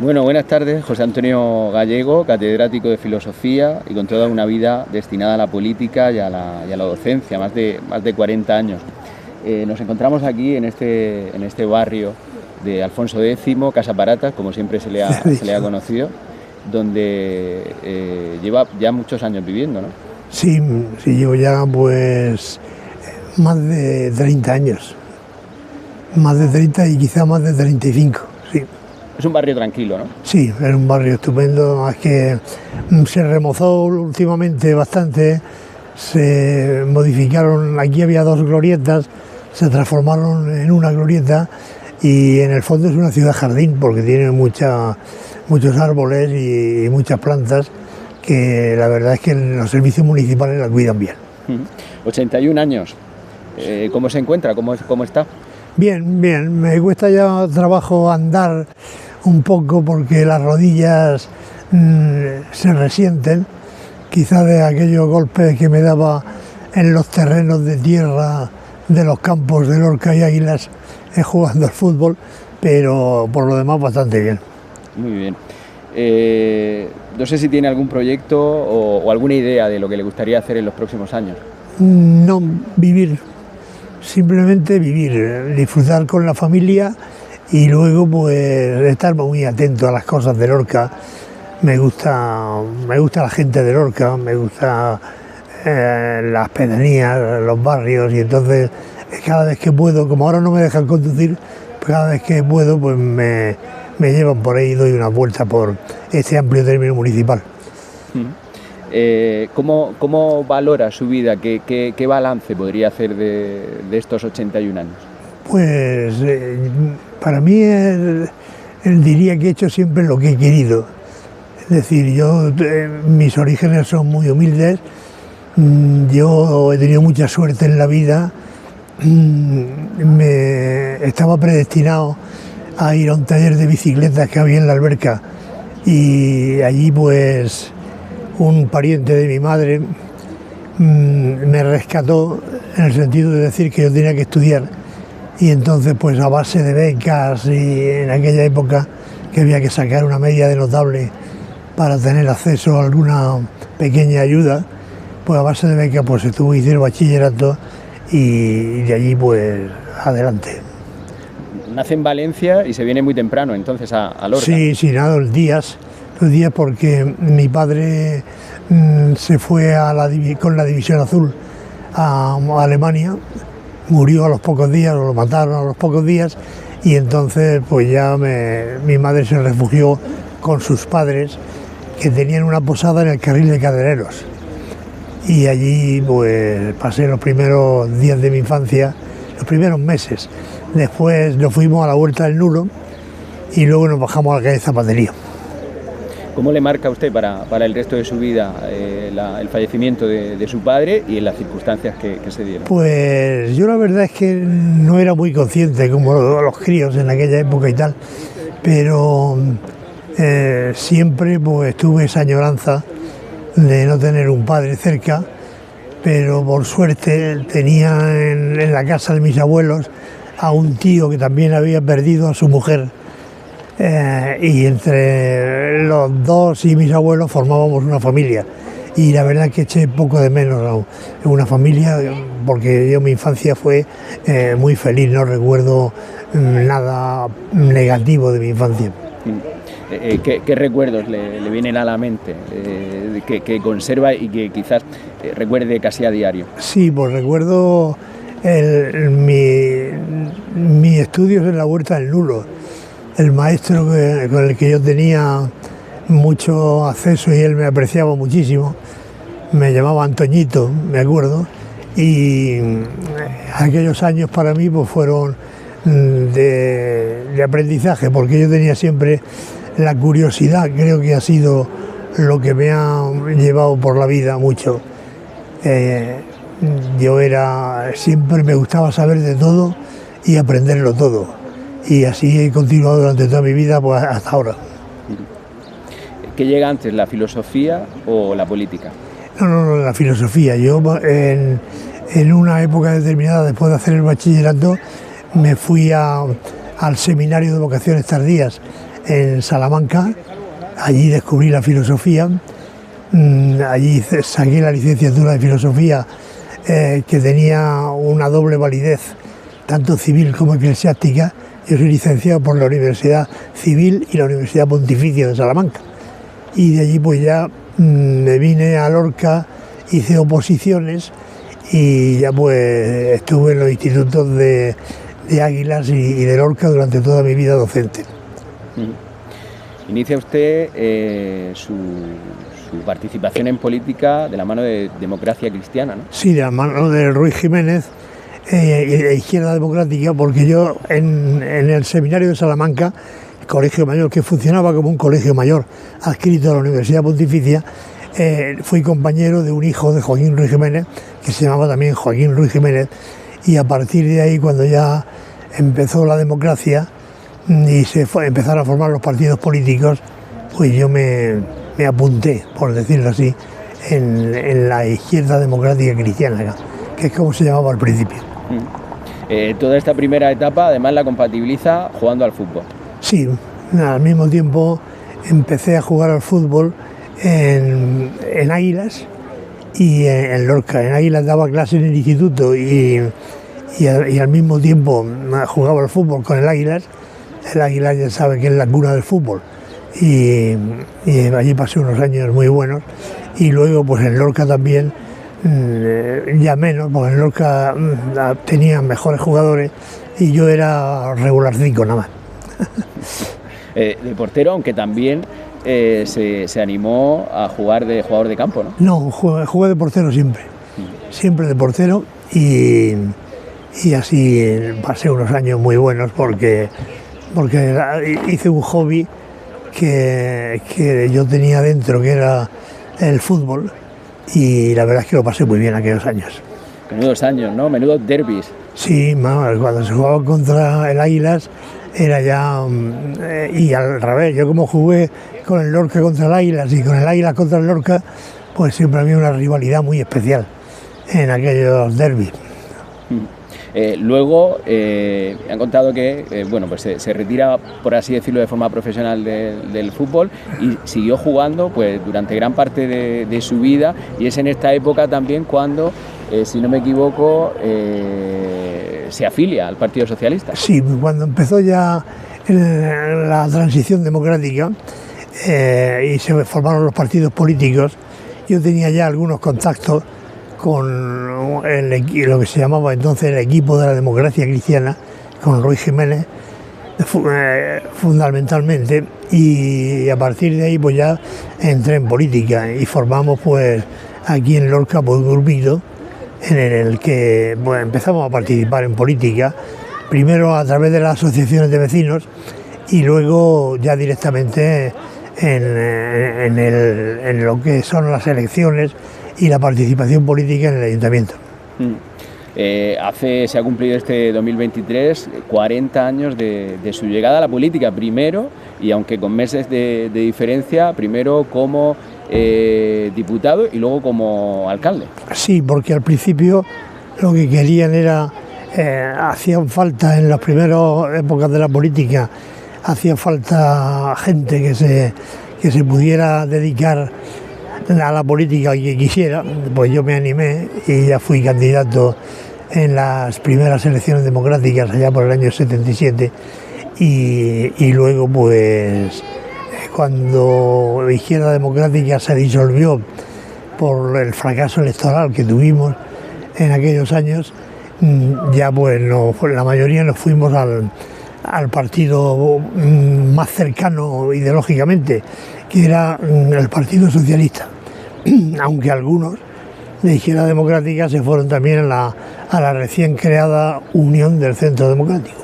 Bueno, buenas tardes, José Antonio Gallego, catedrático de Filosofía y con toda una vida destinada a la política y a la docencia, más de 40 años. Nos encontramos aquí en este barrio de Alfonso X, Casa Paratas, como siempre se le ha conocido, donde lleva ya muchos años viviendo, ¿no? Sí, llevo ya pues más de 30 años, más de 30 y quizá más de 35, sí. Es un barrio tranquilo, ¿no? Sí, es un barrio estupendo, es que se remozó últimamente bastante, se modificaron, aquí había dos glorietas, se transformaron en una glorieta y en el fondo es una ciudad jardín porque tiene muchos árboles y muchas plantas que la verdad es que los servicios municipales la cuidan bien. 81 años, ¿cómo se encuentra? ¿Cómo está? Bien, me cuesta ya trabajo andar un poco porque las rodillas se resienten, quizá de aquellos golpes que me daba en los terrenos de tierra de los campos de Lorca y Águilas jugando al fútbol, pero por lo demás bastante bien. Muy bien. No sé si tiene algún proyecto o alguna idea de lo que le gustaría hacer en los próximos años. No, vivir, simplemente vivir, disfrutar con la familia y luego pues estar muy atento a las cosas de Lorca. Me gusta la gente de Lorca, me gusta las pedanías, los barrios, y entonces cada vez que puedo, como ahora no me dejan conducir, cada vez que puedo pues me llevan por ahí y doy una vuelta por este amplio término municipal. ¿Cómo valora su vida? ¿Qué balance podría hacer de estos 81 años? Pues para mí diría que he hecho siempre lo que he querido. Es decir, mis orígenes son muy humildes, yo he tenido mucha suerte en la vida, estaba predestinado a ir a un taller de bicicletas que había en la Alberca y allí pues un pariente de mi madre me rescató en el sentido de decir que yo tenía que estudiar y entonces pues a base de becas y en aquella época que había que sacar una media de notable para tener acceso a alguna pequeña ayuda, pues a base de becas pues estuve y hice el bachillerato y de allí pues adelante. Nace en Valencia y se viene muy temprano entonces a Lorca. Sí, nada, los días porque mi padre se fue con la División Azul a Alemania, murió a los pocos días, o lo mataron a los pocos días, y entonces pues ya mi madre se refugió con sus padres, que tenían una posada en el Carril de Cadereros. Y allí pues pasé los primeros días de mi infancia, los primeros meses. Después nos fuimos a la Huerta del Nulo y luego nos bajamos a la calle Zapatería. ¿Cómo le marca a usted para el resto de su vida el fallecimiento de su padre y en las circunstancias que se dieron? Pues yo la verdad es que no era muy consciente como los críos en aquella época y tal, pero siempre pues tuve esa añoranza de no tener un padre cerca, pero por suerte tenía en la casa de mis abuelos a un tío que también había perdido a su mujer. Y entre los dos y mis abuelos formábamos una familia y la verdad es que eché poco de menos a una familia porque mi infancia fue muy feliz, no recuerdo nada negativo de mi infancia. ¿Qué recuerdos le vienen a la mente que conserva y que quizás recuerde casi a diario? Sí, pues recuerdo mis estudios en la Huerta del Nulo. El maestro con el que yo tenía mucho acceso y él me apreciaba muchísimo, me llamaba Antoñito, me acuerdo, y aquellos años para mí pues fueron de aprendizaje, porque yo tenía siempre la curiosidad, creo que ha sido lo que me ha llevado por la vida mucho. Siempre me gustaba saber de todo y aprenderlo todo. Y así he continuado durante toda mi vida pues, hasta ahora. ¿Qué llega antes, la filosofía o la política? No, la filosofía. Yo en una época determinada, después de hacer el bachillerato, me fui al seminario de vocaciones tardías en Salamanca. Allí descubrí la filosofía, allí saqué la licenciatura de filosofía, que tenía una doble validez, tanto civil como eclesiástica. Yo soy licenciado por la Universidad Civil y la Universidad Pontificia de Salamanca. Y de allí pues ya me vine a Lorca, hice oposiciones y ya pues estuve en los institutos de Águilas y de Lorca durante toda mi vida docente. Inicia usted su participación en política de la mano de Democracia Cristiana, ¿no? Sí, de la mano de Ruiz Jiménez y de Izquierda Democrática, porque yo en el seminario de Salamanca, el colegio mayor, que funcionaba como un colegio mayor adscrito a la Universidad Pontificia, fui compañero de un hijo de Joaquín Ruiz Jiménez, que se llamaba también Joaquín Ruiz Jiménez, y a partir de ahí, cuando ya empezó la democracia y empezaron a formar los partidos políticos, pues yo me apunté, por decirlo así, en la Izquierda Democrática Cristiana, que es como se llamaba al principio. Toda esta primera etapa además la compatibiliza jugando al fútbol. Sí, al mismo tiempo empecé a jugar al fútbol en Águilas y en Lorca. En Águilas daba clases en el instituto y al mismo tiempo jugaba al fútbol con el Águilas. El Águilas ya sabe que es la cuna del fútbol y allí pasé unos años muy buenos. Y luego pues en Lorca también, ya menos, porque en Lorca tenía mejores jugadores y yo era regularcico nada más. De portero, aunque también se animó a jugar de jugador de campo, ¿no? No, jugué de portero siempre de portero y así pasé unos años muy buenos porque hice un hobby que yo tenía dentro, que era el fútbol, y la verdad es que lo pasé muy bien aquellos años. Menudos años, ¿no? Menudos derbis. Sí, cuando se jugaba contra el Águilas era ya... y al revés, yo como jugué con el Lorca contra el Águilas y con el Águilas contra el Lorca, pues siempre había una rivalidad muy especial en aquellos derbis. Luego han contado que pues se retira, por así decirlo, de forma profesional del fútbol y siguió jugando pues durante gran parte de su vida, y es en esta época también cuando, si no me equivoco, se afilia al Partido Socialista. Sí, cuando empezó ya la transición democrática y se formaron los partidos políticos, yo tenía ya algunos contactos con lo que se llamaba entonces el equipo de la Democracia Cristiana, con Ruiz Jiménez, fundamentalmente, y a partir de ahí pues ya entré en política y formamos pues aquí en Lorca pues, un grupito en el que pues, empezamos a participar en política, primero a través de las asociaciones de vecinos y luego ya directamente en lo que son las elecciones y la participación política en el ayuntamiento. Se ha cumplido este 2023 40 años de su llegada a la política, primero, y aunque con meses de diferencia, primero como diputado y luego como alcalde. Sí, porque al principio lo que querían era, hacían falta en las primeras épocas de la política, hacía falta gente que se pudiera dedicar a la política y que quisiera, pues yo me animé y ya fui candidato en las primeras elecciones democráticas allá por el año 77 y luego pues cuando Izquierda Democrática se disolvió por el fracaso electoral que tuvimos en aquellos años, ya pues la mayoría nos fuimos al partido más cercano ideológicamente, que era el Partido Socialista, aunque algunos de Izquierda Democrática se fueron también a la recién creada Unión del Centro Democrático.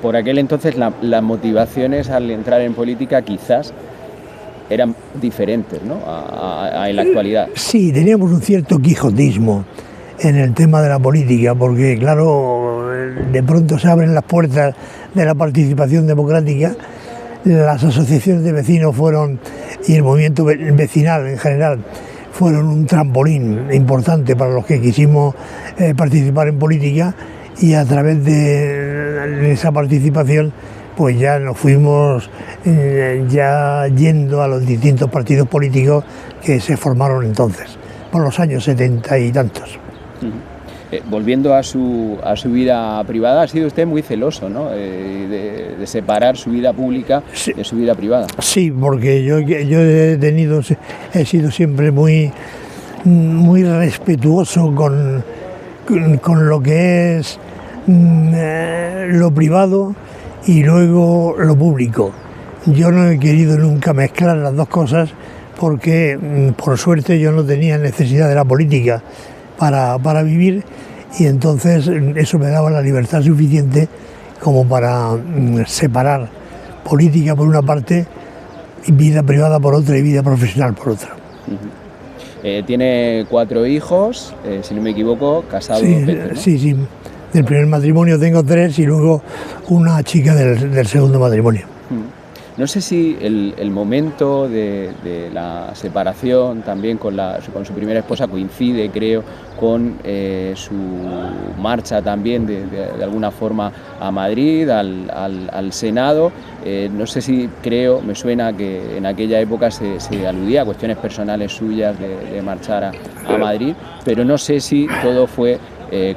Por aquel entonces las motivaciones al entrar en política quizás eran diferentes, ¿no? En la actualidad. Sí, teníamos un cierto quijotismo en el tema de la política, porque claro, de pronto se abren las puertas de la participación democrática, las asociaciones de vecinos y el movimiento vecinal en general fueron un trampolín importante para los que quisimos participar en política, y a través de esa participación pues ya nos fuimos ya yendo a los distintos partidos políticos que se formaron entonces, por los años 70 y tantos. Volviendo a su vida privada, ha sido usted muy celoso, ¿no? De separar su vida pública de su vida privada. Sí, porque yo he sido siempre muy respetuoso con lo que es lo privado y luego lo público. Yo no he querido nunca mezclar las dos cosas porque, por suerte, yo no tenía necesidad de la política para vivir, y entonces eso me daba la libertad suficiente como para separar política por una parte y vida privada por otra y vida profesional por otra. Tiene 4 hijos, si no me equivoco, casado. Sí, veces, ¿no? sí. Del primer matrimonio tengo 3 y luego una chica del segundo matrimonio. No sé si el momento de la separación también con su primera esposa coincide, creo, con su marcha también de alguna forma a Madrid, al Senado. No sé si me suena que en aquella época se aludía a cuestiones personales suyas de marchar a Madrid, pero no sé si todo fue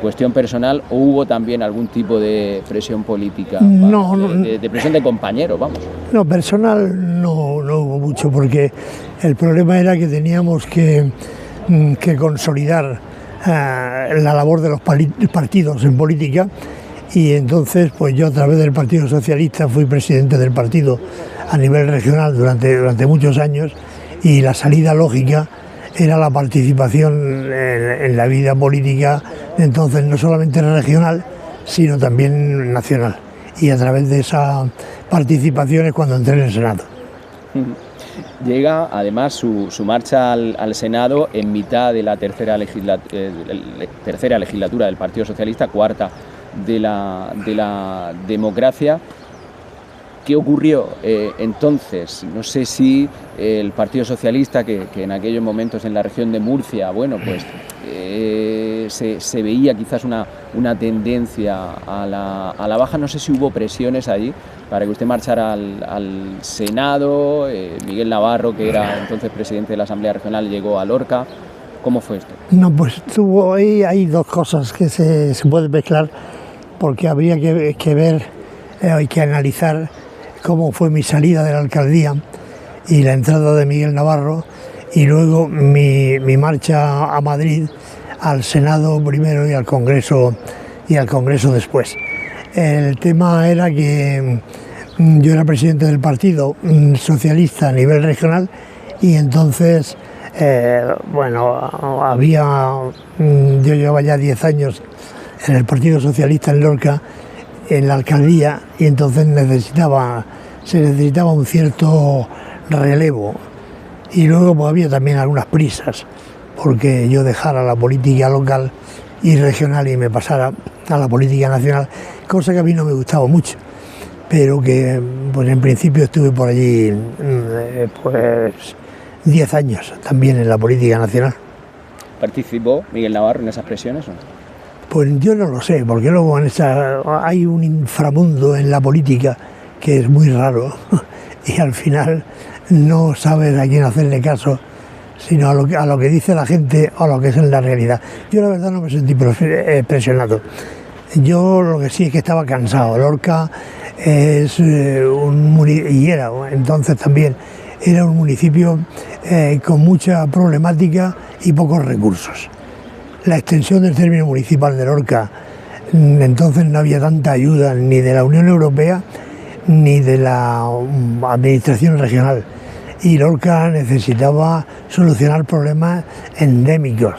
cuestión personal o hubo también algún tipo de presión política, de presión de compañeros, vamos. No, personal no hubo mucho, porque el problema era que teníamos que consolidar la labor de los partidos en política, y entonces pues yo, a través del Partido Socialista, fui presidente del partido a nivel regional durante muchos años, y la salida lógica era la participación en la vida política, entonces no solamente regional, sino también nacional. Y a través de esa participación es cuando entré en el Senado. Llega además su marcha al Senado en mitad de la tercera legislatura del Partido Socialista, 4ª de la democracia. ¿Qué ocurrió entonces? No sé si el Partido Socialista, que en aquellos momentos en la región de Murcia, bueno, pues se veía quizás una tendencia a la baja. No sé si hubo presiones allí para que usted marchara al Senado. Miguel Navarro, que era entonces presidente de la Asamblea Regional, llegó a Lorca. ¿Cómo fue esto? No, pues hay dos cosas que se pueden mezclar, porque habría que ver, hay que analizar cómo fue mi salida de la alcaldía y la entrada de Miguel Navarro, y luego mi marcha a Madrid, al Senado primero y al Congreso después. El tema era que yo era presidente del Partido Socialista a nivel regional, y entonces yo llevaba ya 10 años en el Partido Socialista en Lorca, en la alcaldía, y entonces se necesitaba un cierto relevo, y luego pues había también algunas prisas porque yo dejara la política local y regional y me pasara a la política nacional, cosa que a mí no me gustaba mucho, pero que pues en principio estuve por allí pues 10 años también en la política nacional. ¿Participó Miguel Navarro en esas presiones o no? Pues yo no lo sé, porque luego hay un inframundo en la política que es muy raro, y al final no sabes a quién hacerle caso, sino a lo que dice la gente o a lo que es en la realidad. Yo la verdad no me sentí presionado. Yo lo que sí es que estaba cansado. Lorca es entonces también era un municipio con mucha problemática y pocos recursos. La extensión del término municipal de Lorca, entonces no había tanta ayuda ni de la Unión Europea ni de la administración regional, y Lorca necesitaba solucionar problemas endémicos.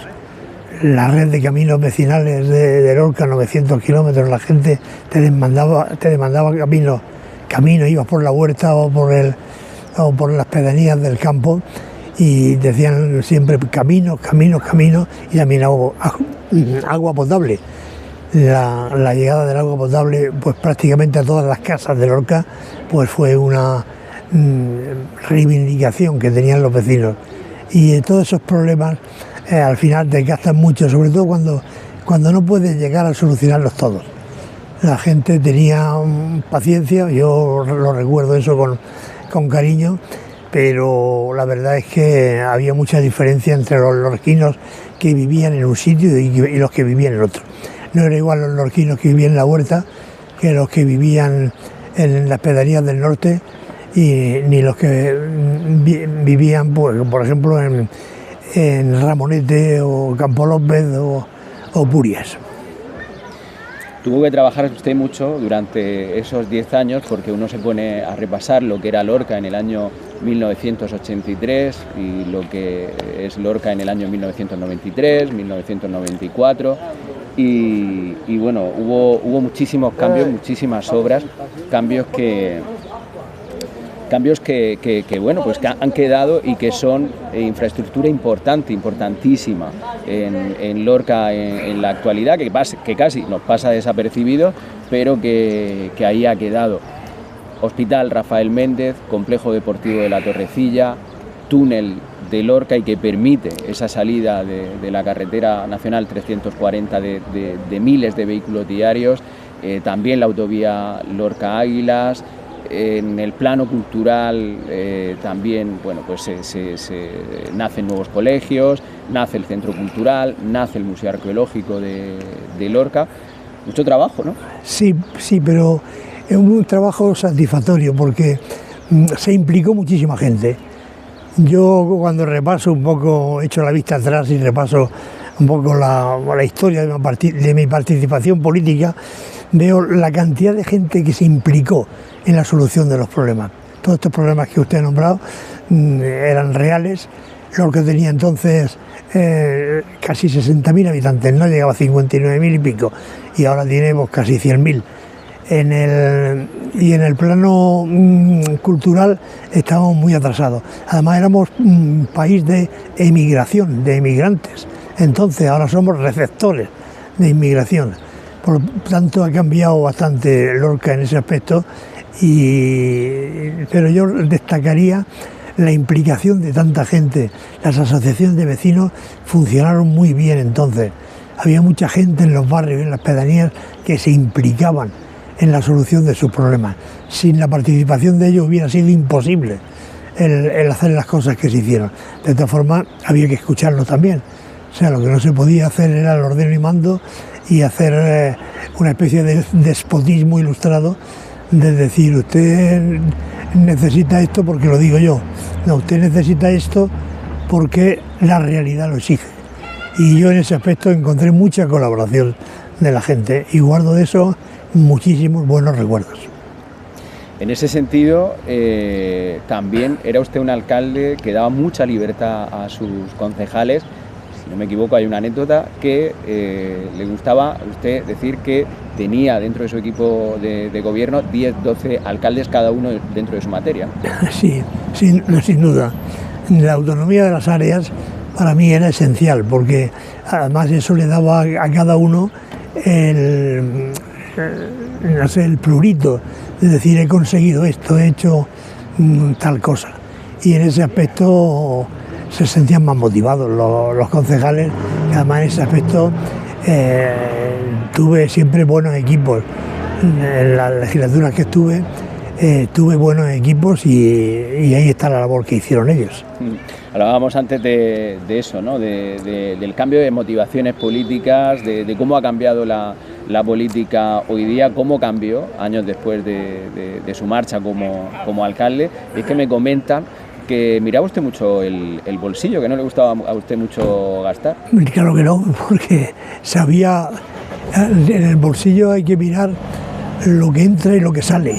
La red de caminos vecinales de Lorca, 900 kilómetros, la gente te demandaba camino, ibas por la huerta o por las pedanías del campo, y decían siempre caminos, y también agua potable. La llegada del agua potable, pues prácticamente a todas las casas de Lorca, pues fue una reivindicación que tenían los vecinos. Y todos esos problemas al final te gastan mucho, sobre todo cuando no puedes llegar a solucionarlos todos. La gente tenía paciencia, yo lo recuerdo eso con cariño, pero la verdad es que había mucha diferencia entre los lorquinos que vivían en un sitio y los que vivían en otro. No era igual los lorquinos que vivían en la huerta que los que vivían en las pedanías del norte, y ni los que vivían, pues, por ejemplo, en Ramonete o Campo López o Purias. Tuvo que trabajar usted mucho durante esos 10 años, porque uno se pone a repasar lo que era Lorca en el año 1983 y lo que es Lorca en el año 1993, 1994 y bueno, hubo muchísimos cambios, muchísimas obras, cambios que bueno, pues que han quedado y que son infraestructura importante, importantísima en Lorca en la actualidad, que casi nos pasa desapercibido, pero que ahí ha quedado. Hospital Rafael Méndez, Complejo Deportivo de la Torrecilla, túnel de Lorca y que permite esa salida de la carretera nacional 340 de miles de vehículos diarios, también la autovía Lorca-Águilas. En el plano cultural también, bueno, pues nacen nuevos colegios, nace el centro cultural, nace el Museo Arqueológico de Lorca. Mucho trabajo, ¿no? Sí, pero es un trabajo satisfactorio porque se implicó muchísima gente. Yo cuando repaso un poco, echo la vista atrás y repaso un poco la historia de mi participación política, veo la cantidad de gente que se implicó en la solución de los problemas. Todos estos problemas que usted ha nombrado eran reales. Lorca tenía entonces casi 60.000 habitantes, no llegaba a 59.000 y pico, y ahora tiene pues, casi 100.000. Y en el plano cultural estábamos muy atrasados. Además éramos un país de emigración, de emigrantes. Entonces ahora somos receptores de inmigración. Por lo tanto ha cambiado bastante Lorca en ese aspecto, pero yo destacaría la implicación de tanta gente. Las asociaciones de vecinos funcionaron muy bien entonces. Había mucha gente en los barrios y en las pedanías que se implicaban en la solución de sus problemas. Sin la participación de ellos hubiera sido imposible el hacer las cosas que se hicieron. De todas formas, había que escucharlos también. O sea, lo que no se podía hacer era el ordeno y mando y hacer una especie de despotismo ilustrado, de decir, usted necesita esto porque lo digo yo. No, usted necesita esto porque la realidad lo exige. Y yo en ese aspecto encontré mucha colaboración de la gente y guardo de eso muchísimos buenos recuerdos. En ese sentido, también era usted un alcalde que daba mucha libertad a sus concejales. Si no me equivoco, hay una anécdota que le gustaba a usted decir que tenía dentro de su equipo de gobierno 10, 12 alcaldes, cada uno dentro de su materia. Sí, sin duda. La autonomía de las áreas para mí era esencial, porque además eso le daba a cada uno el prurito de decir, he conseguido esto, he hecho tal cosa. Y en ese aspecto se sentían más motivados los concejales. Además, en ese aspecto tuve siempre buenos equipos. En las legislaturas que estuve, tuve buenos equipos y ahí está la labor que hicieron ellos. Hablábamos antes de eso, ¿no? Del cambio de motivaciones políticas, de cómo ha cambiado la política hoy día, cómo cambió años después de su marcha como alcalde. Es que me comentan que miraba usted mucho el bolsillo, que no le gustaba a usted mucho gastar. Claro que no, porque sabía, en el bolsillo hay que mirar lo que entra y lo que sale.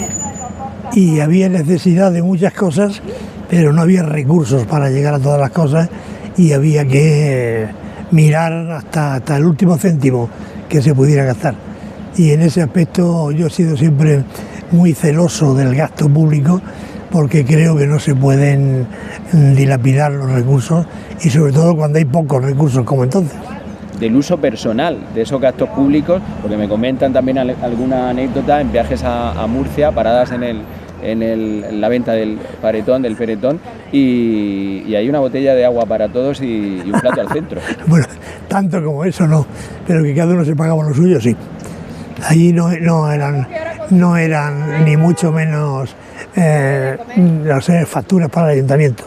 Y había necesidad de muchas cosas, pero no había recursos para llegar a todas las cosas y había que mirar hasta el último céntimo que se pudiera gastar. Y en ese aspecto yo he sido siempre muy celoso del gasto público, porque creo que no se pueden dilapidar los recursos y sobre todo cuando hay pocos recursos como entonces. Del uso personal de esos gastos públicos, porque me comentan también alguna anécdota en viajes a Murcia, paradas en la venta del Peretón, y hay una botella de agua para todos y un plato al centro. Bueno, tanto como eso no, pero que cada uno se pagaba lo suyo, sí. Allí no eran ni mucho menos no sé, facturas para el ayuntamiento,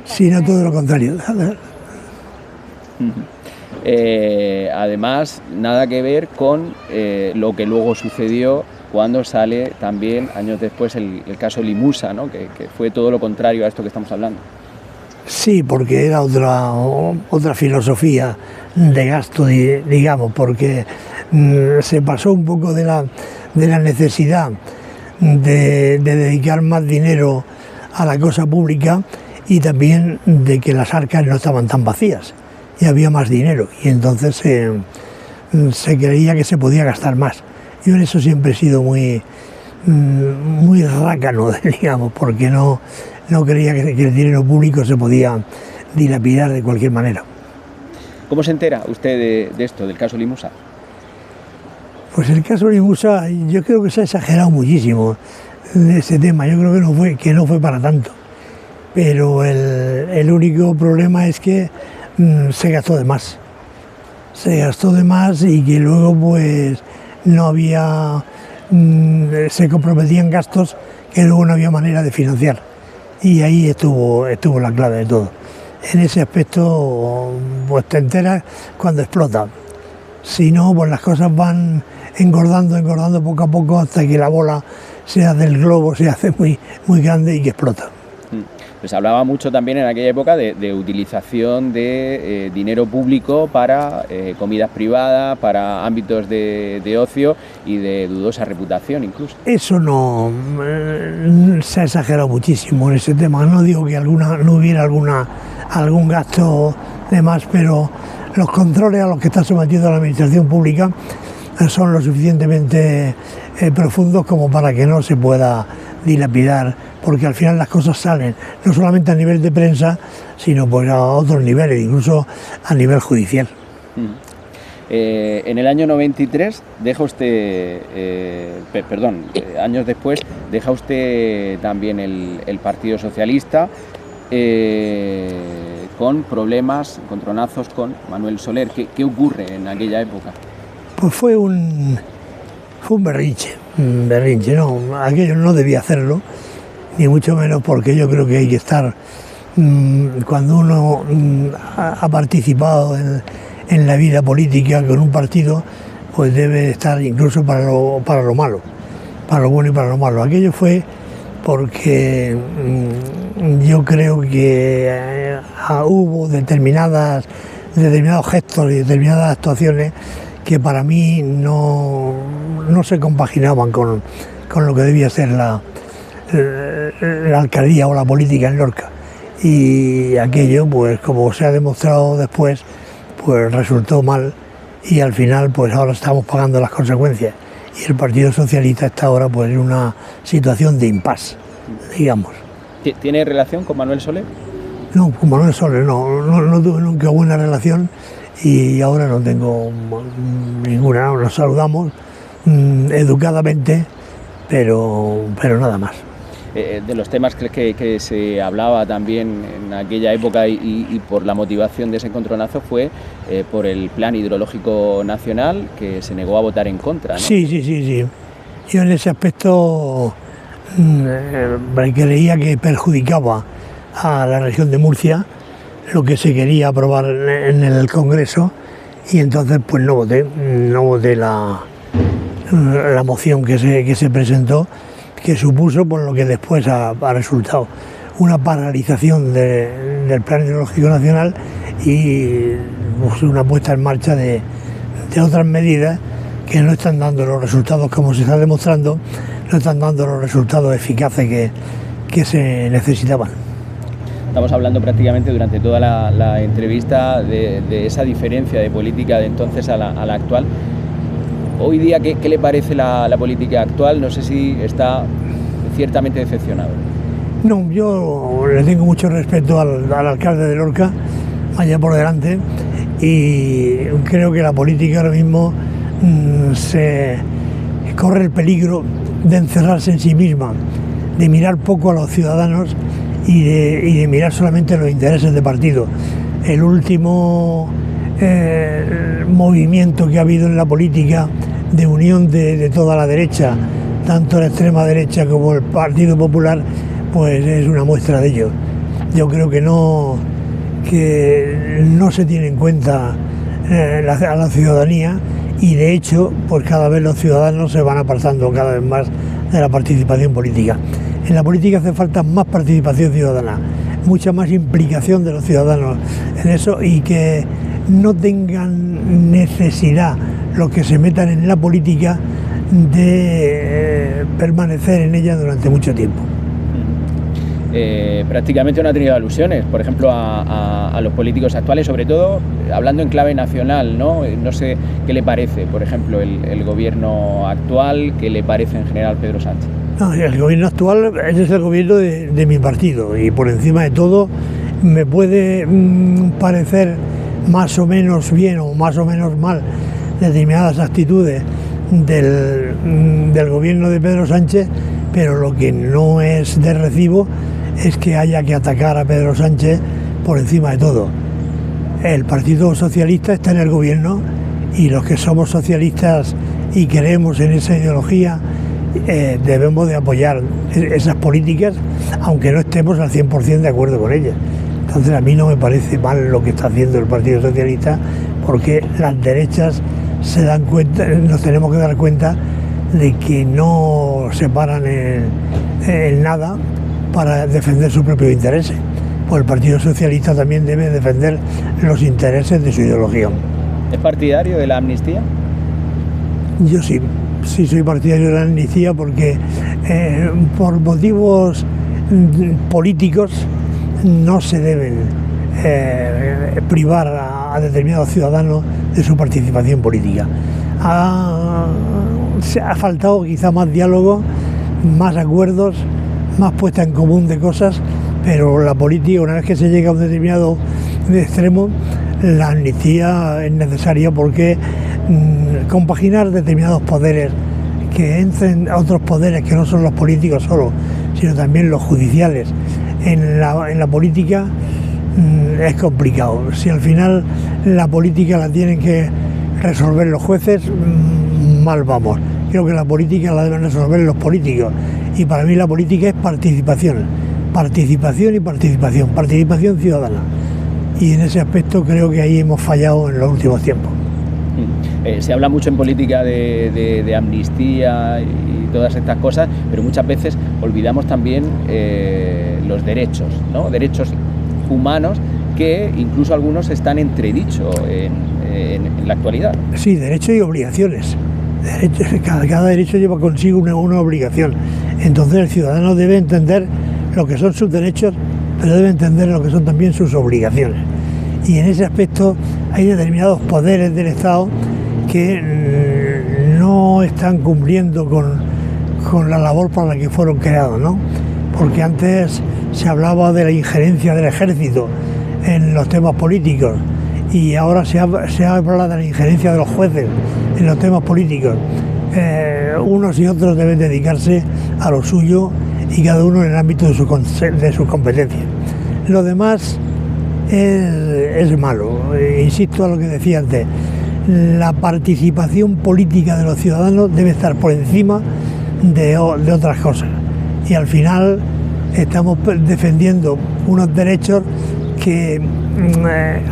sino todo lo contrario. Además, nada que ver con lo que luego sucedió cuando sale también años después el caso Limusa, ¿no? que fue todo lo contrario a esto que estamos hablando. Sí, porque era otra filosofía de gasto, digamos, porque se pasó un poco de la necesidad de dedicar más dinero a la cosa pública y también de que las arcas no estaban tan vacías y había más dinero, y entonces se creía que se podía gastar más. Yo en eso siempre he sido muy rácano, digamos, porque no creía que el dinero público se podía dilapidar de cualquier manera. ¿Cómo se entera usted de esto, del caso Limusa? Pues el caso Limusa, yo creo que se ha exagerado muchísimo ese tema. Yo creo que no fue para tanto. Pero el único problema es que se gastó de más. Se gastó de más y que luego pues no había... se comprometían gastos que luego no había manera de financiar. Y ahí estuvo la clave de todo. En ese aspecto pues te enteras cuando explota. Si no, pues las cosas van engordando poco a poco hasta que la bola se hace del globo, se hace muy, muy grande y que explota. Pues hablaba mucho también en aquella época de utilización de dinero público para comidas privadas, para ámbitos de ocio y de dudosa reputación incluso. Eso no se ha exagerado muchísimo en ese tema. No digo que no hubiera algún gasto de más, pero los controles a los que está sometida la administración pública son lo suficientemente profundos como para que no se pueda dilapidar, porque al final las cosas salen no solamente a nivel de prensa, sino pues a otros niveles, incluso a nivel judicial. En el año 93 deja usted, años después, deja usted también el Partido Socialista con problemas, encontronazos con Manuel Soler. ¿Qué ocurre en aquella época? Pues fue un berrinche, no, aquello no debía hacerlo, ni mucho menos, porque yo creo que hay que estar, cuando uno ha participado en la vida política con un partido, pues debe estar incluso para lo malo, para lo bueno y para lo malo. Aquello fue porque yo creo que hubo determinados gestos y determinadas actuaciones que para mí no se compaginaban con lo que debía ser la alcaldía o la política en Lorca. Y aquello, pues como se ha demostrado después, pues resultó mal, y al final pues ahora estamos pagando las consecuencias. Y el Partido Socialista está ahora pues en una situación de impasse, digamos. ¿Tiene relación con Manuel Soler? No, con Manuel Soler no tuve nunca buena relación. Y ahora no tengo ninguna, nos saludamos educadamente, pero nada más. De los temas que se hablaba también en aquella época y por la motivación de ese encontronazo fue por el Plan Hidrológico Nacional, que se negó a votar en contra, ¿no? Sí. Yo en ese aspecto creía que perjudicaba a la región de Murcia lo que se quería aprobar en el Congreso, y entonces pues no voté la moción que se presentó, que supuso por lo que después ha resultado una paralización del Plan Hidrológico Nacional y pues, una puesta en marcha de otras medidas que no están dando los resultados, como se está demostrando, no están dando los resultados eficaces que se necesitaban. Estamos hablando prácticamente durante toda la entrevista de esa diferencia de política de entonces a la actual. Hoy día, ¿qué le parece la política actual? No sé si está ciertamente decepcionado. No, yo le tengo mucho respeto al alcalde de Lorca, allá por delante, y creo que la política ahora mismo se corre el peligro de encerrarse en sí misma, de mirar poco a los ciudadanos y de mirar solamente los intereses de partido. El último movimiento que ha habido en la política de unión de toda la derecha, tanto la extrema derecha como el Partido Popular, pues es una muestra de ello. Yo creo que no se tiene en cuenta a la ciudadanía, y de hecho pues cada vez los ciudadanos se van apartando cada vez más de la participación política. En la política hace falta más participación ciudadana, mucha más implicación de los ciudadanos en eso, y que no tengan necesidad los que se metan en la política de permanecer en ella durante mucho tiempo. Prácticamente no ha tenido alusiones, por ejemplo, a los políticos actuales, sobre todo hablando en clave nacional, ¿no? No sé qué le parece, por ejemplo, el gobierno actual, qué le parece en general Pedro Sánchez. No, el gobierno actual es el gobierno de mi partido, y por encima de todo me puede parecer más o menos bien o más o menos mal determinadas actitudes del gobierno de Pedro Sánchez, pero lo que no es de recibo es que haya que atacar a Pedro Sánchez por encima de todo. El Partido Socialista está en el gobierno, y los que somos socialistas y creemos en esa ideología debemos de apoyar esas políticas, aunque no estemos al 100% de acuerdo con ellas. Entonces a mí no me parece mal lo que está haciendo el Partido Socialista, porque las derechas se dan cuenta, nos tenemos que dar cuenta de que no se paran en nada para defender sus propios intereses. Pues el Partido Socialista también debe defender los intereses de su ideología. ¿Es partidario de la amnistía? Yo sí soy partidario de la amnistía, porque por motivos políticos no se deben privar a determinados ciudadanos de su participación política. Se ha faltado quizá más diálogo, más acuerdos, más puesta en común de cosas, pero la política, una vez que se llega a un determinado extremo, la amnistía es necesaria, porque compaginar determinados poderes, que entren a otros poderes que no son los políticos solo, sino también los judiciales en la política, es complicado. Si al final la política la tienen que resolver los jueces, mal vamos. Creo que la política la deben resolver los políticos, y para mí la política es participación y participación ciudadana, y en ese aspecto creo que ahí hemos fallado en los últimos tiempos. Se habla mucho en política de amnistía y todas estas cosas, pero muchas veces olvidamos también los derechos, ¿no? Derechos humanos, que incluso algunos están entredichos en la actualidad. Sí, derechos y obligaciones. Cada derecho lleva consigo una obligación. Entonces el ciudadano debe entender lo que son sus derechos, pero debe entender lo que son también sus obligaciones. Y en ese aspecto hay determinados poderes del Estado que no están cumpliendo con la labor para la que fueron creados, ¿no? Porque antes se hablaba de la injerencia del ejército en los temas políticos, y ahora se habla de la injerencia de los jueces en los temas políticos. Unos y otros deben dedicarse a lo suyo, y cada uno en el ámbito de sus competencias. Lo demás es malo. Insisto a lo que decía antes, la participación política de los ciudadanos debe estar por encima de otras cosas, y al final estamos defendiendo unos derechos que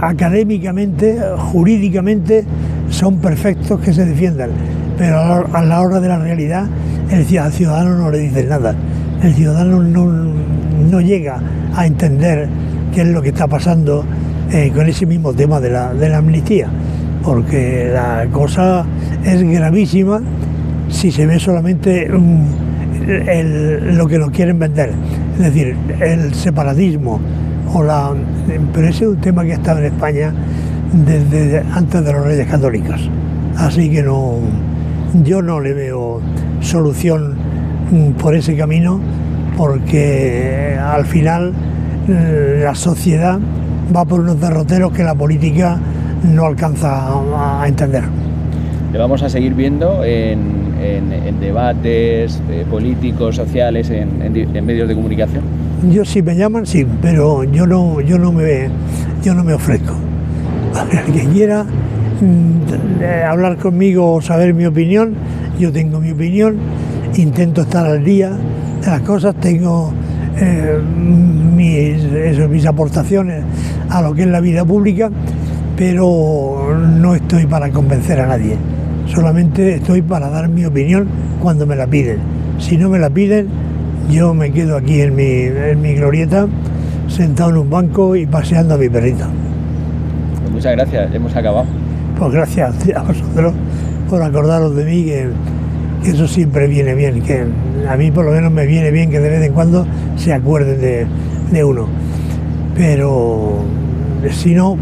académicamente, jurídicamente, son perfectos que se defiendan, pero a la hora de la realidad al ciudadano no le dicen nada. El ciudadano no llega a entender qué es lo que está pasando con ese mismo tema de la amnistía, porque la cosa es gravísima si se ve solamente lo que nos quieren vender, es decir, el separatismo pero ese es un tema que ha estado en España desde antes de los Reyes Católicos, así que yo no le veo solución por ese camino, porque al final la sociedad va por unos derroteros que la política no alcanza a entender. Le vamos a seguir viendo en debates políticos, sociales, en medios de comunicación. Yo, si me llaman, sí, pero yo no me ofrezco. El que quiera hablar conmigo o saber mi opinión. Yo tengo mi opinión, intento estar al día de las cosas, tengo mis aportaciones a lo que es la vida pública, pero no estoy para convencer a nadie, solamente estoy para dar mi opinión cuando me la piden. Si no me la piden, yo me quedo aquí en mi glorieta, sentado en un banco y paseando a mi perrita. Pues muchas gracias, hemos acabado. Pues gracias a vosotros por acordaros de mí, que eso siempre viene bien, que a mí por lo menos me viene bien que de vez en cuando se acuerden de uno. Pero si no,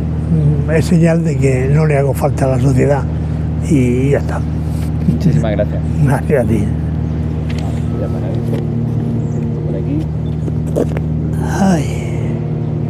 es señal de que no le hago falta a la sociedad y ya está. Muchísimas gracias. Gracias a ti. Por aquí. Ay.